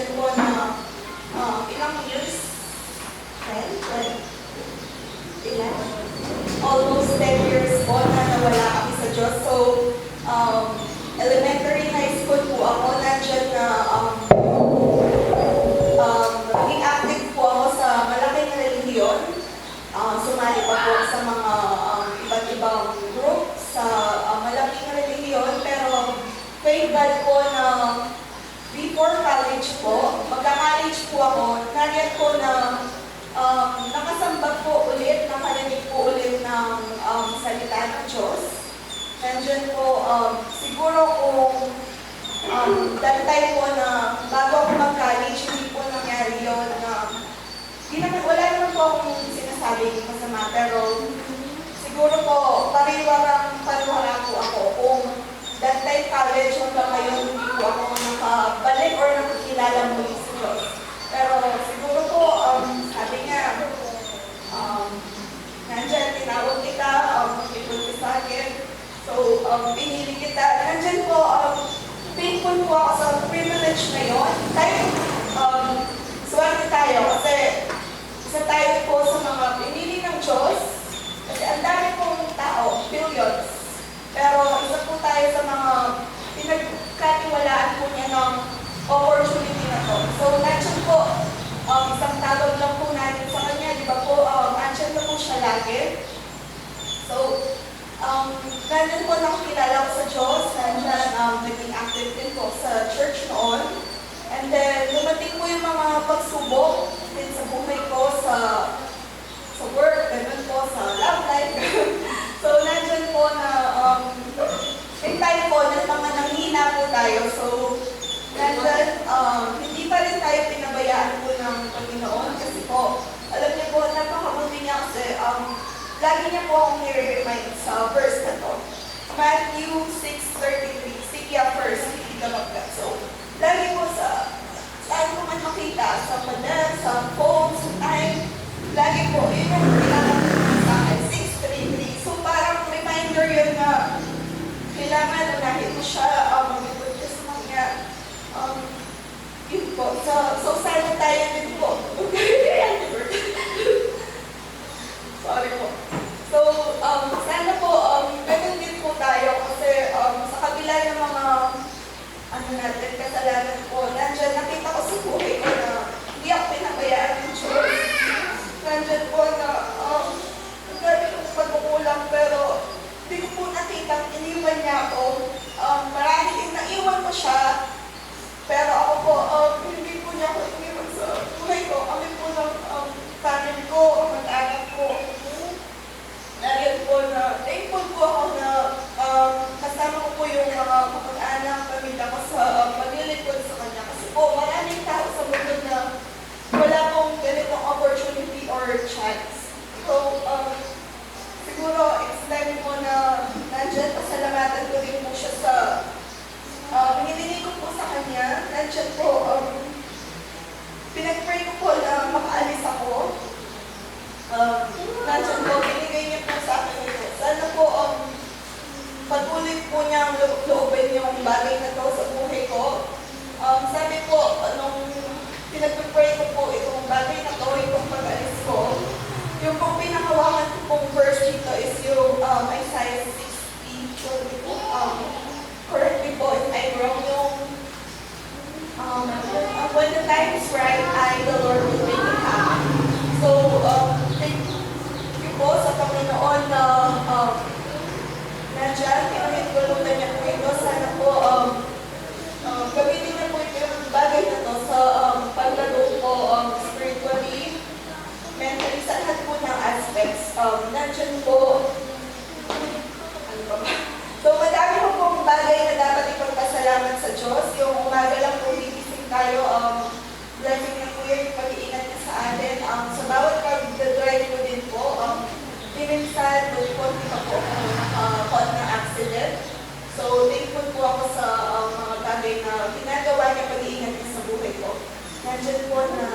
nandyan po na ilang years? 10? 12? 11? Almost 10 years po na nawala kami sa Diyos. So, elementary high school po ako, nandyan na naging active po ako sa malaking relihiyon. Sumali pa po sa mga iba't ibang group sa malaking relihiyon. Pero thank God po na before college po, magka-college po ako, nariyan po na nakasamba po ulit, nakarinig po ulit ng salita ng Diyos. Nandiyan po, siguro kung that time po na bago ako mag-college, hindi po nangyari yun na wala naman po akong sinasabi masama, pero siguro po pariwara po ako kung that time college hanggang ngayon hindi po ako nakabalik or nakakilala muli sa Diyos. Pero siguro po, sabi nga, nandyan, tinawag kita, mag-ipon ka sa akin. So, pinili kita. Nandyan po, thankful po ako sa privilege na yun. Tayo, swerte tayo kasi isa tayo po sa mga pinili ng Diyos. Kasi ang dami pong tao, billions. Pero isa po tayo sa mga pinagkatiwalaan po niya ng opportunity na to. So, nandiyan po, isang tawag lang po natin sa kanya, di ba po, nandiyan na po siya lagi. So, nandiyan po nakakilala ko sa Diyos, nandiyan naging active din po sa church noon. And then, dumating po yung mga pagsubok din sa buhay ko, sa work, ganun po, sa love life. So, nandiyan po na, may time po na mga nanghina po tayo. So, nandiyan, hindi pa rin tayo pinabayaan po ng Panginoon kasi po, alam niyo po, napakabuti niya kasi, lagi niya po akong i-remind sa verse na to. Matthew 6:33, seek ye first the kingdom of God. So, lagi po saan ko man makita, sa pader, sa phone, sa time, lagi po, yun yung kailangan sa akin, 6:33. So, parang reminder yun na kailangan unahin mo siya, mag-ipon ka sa mga, yun po. So sana tayo din po. Sorry po. So, sana po, ganun din po tayo kasi sa kabila ng mga natin, kasalanan po, nandyan, nakita ko sa buhay ko na hindi ako pinabayaan ng Diyos. Nandyan po na ang dami kong pagkukulang pero hindi ko po nakita, iniwan niya ako. Marahil naiwan ko siya, pero ako po, hindi po niya ako iniwan sa buhay ko. Kami po ng family ko, mag-anak ko. Dahil po na, thankful po ako na kasama ko po yung mga kapag-anak, pamilya ko sa paglilipod sa kanya. Kasi po, maraming tao sa mundo na wala pong ganitong opportunity or chance. So, siguro, it's time mo na nandyan, pasalamatan ko din po siya sa hiniling ko po sa kanya. Nandyan po, pinag-pray ko po na makaalis ako. Nandyan po, binigay niya po sa akin ito. Sana po, patuloy po niyang loobin yung bagay na to sa buhay ko. Sabi po, nung pinag-pray ko po itong bagay na to, itong pag-alis ko, yung pong pinakawakan ko pong verse dito is yung Isaiah 60. Correct me po if I'm wrong, yung when the time is right, the Lord will make it happen. So, thank you po sa Panginoon na nandyan, pinahintulutan niya po ito. Sana po, gamitin niya po ito yung bagay na to sa paglaro ko spiritually, mentally, sa lahat po ng aspects. Nandyan po, ano ba ba? So, madami po pong bagay na dapat ipagpasalamat sa Diyos. Yung umaga lang po, gigising tayo, blessing niya po yun, yung pag-iingat niya sa atin. Sa bawat pag-drive ko din po, minsan, hindi pa po ako nakakot ng accident. So, thankful po ako sa mga bagay na ginagawa niya pag-iingat niya sa buhay ko. Nandyan po na